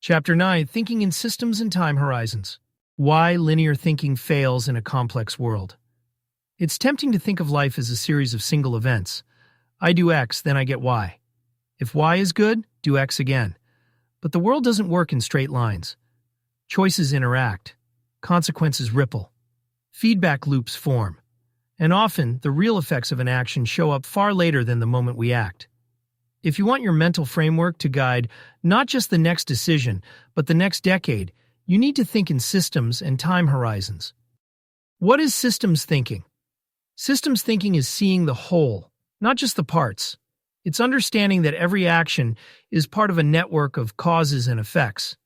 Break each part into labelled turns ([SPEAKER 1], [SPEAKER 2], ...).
[SPEAKER 1] Chapter 9, Thinking in Systems and Time Horizons. Why linear thinking fails in a complex world. It's tempting to think of life as a series of single events. I do X, then I get Y. If Y is good, do X again. But the world doesn't work in straight lines. Choices interact. Consequences ripple. Feedback loops form. And often, the real effects of an action show up far later than the moment we act. If you want your mental framework to guide not just the next decision, but the next decade, you need to think in systems and time horizons. What is systems thinking? Systems thinking is seeing the whole, not just the parts. It's understanding that every action is part of a network of causes and effects.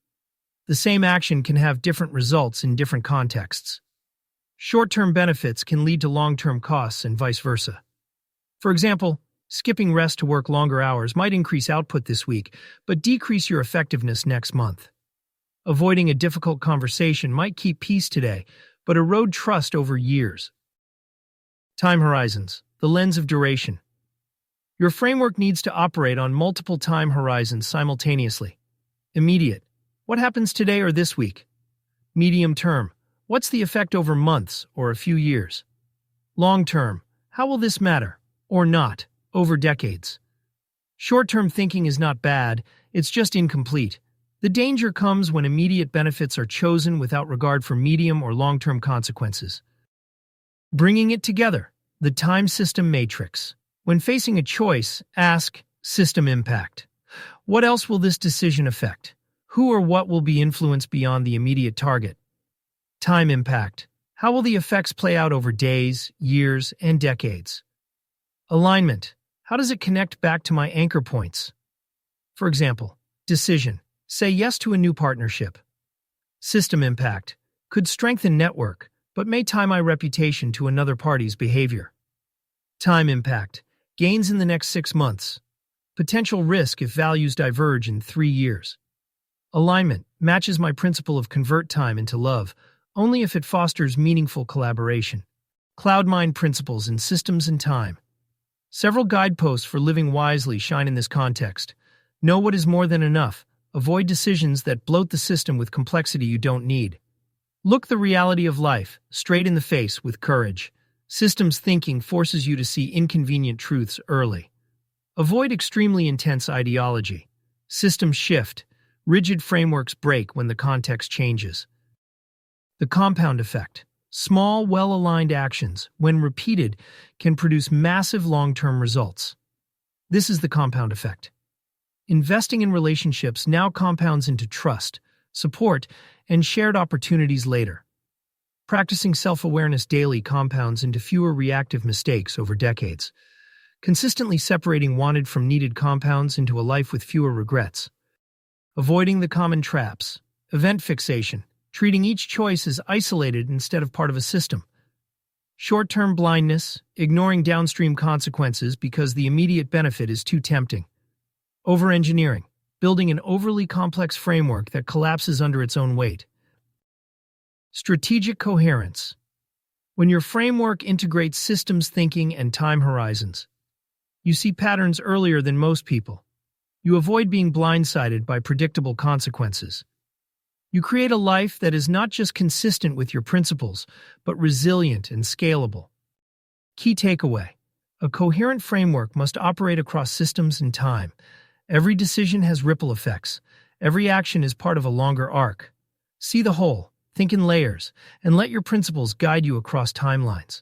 [SPEAKER 1] The same action can have different results in different contexts. Short-term benefits can lead to long-term costs and vice versa. For example, skipping rest to work longer hours might increase output this week, but decrease your effectiveness next month. Avoiding a difficult conversation might keep peace today, but erode trust over years. Time horizons, the lens of duration. Your framework needs to operate on multiple time horizons simultaneously. Immediate, what happens today or this week? Medium term, what's the effect over months or a few years? Long term, how will this matter, or not, over decades? Short-term thinking is not bad, it's just incomplete. The danger comes when immediate benefits are chosen without regard for medium or long-term consequences. Bringing it together, the time system matrix. When facing a choice, ask, system impact. What else will this decision affect? Who or what will be influenced beyond the immediate target? Time impact. How will the effects play out over days, years, and decades? Alignment. How does it connect back to my anchor points? For example, decision. Say yes to a new partnership. System impact. Could strengthen network, but may tie my reputation to another party's behavior. Time impact. Gains in the next 6 months. Potential risk if values diverge in 3 years. Alignment. Matches my principle of convert time into love, only if it fosters meaningful collaboration. CloudMind principles in systems and time. Several guideposts for living wisely shine in this context. Know what is more than enough. Avoid decisions that bloat the system with complexity you don't need. Look the reality of life straight in the face with courage. Systems thinking forces you to see inconvenient truths early. Avoid extremely intense ideology. Systems shift. Rigid frameworks break when the context changes. The compound effect. Small, well-aligned actions, when repeated, can produce massive long-term results. This is the compound effect. Investing in relationships now compounds into trust, support, and shared opportunities later. Practicing self-awareness daily compounds into fewer reactive mistakes over decades. Consistently separating wanted from needed compounds into a life with fewer regrets. Avoiding the common traps. Event fixation. Treating each choice as isolated instead of part of a system. Short-term blindness, ignoring downstream consequences because the immediate benefit is too tempting. Over-engineering, building an overly complex framework that collapses under its own weight. Strategic coherence. When your framework integrates systems thinking and time horizons, you see patterns earlier than most people. You avoid being blindsided by predictable consequences. You create a life that is not just consistent with your principles, but resilient and scalable. Key takeaway. A coherent framework must operate across systems and time. Every decision has ripple effects. Every action is part of a longer arc. See the whole, think in layers, and let your principles guide you across timelines.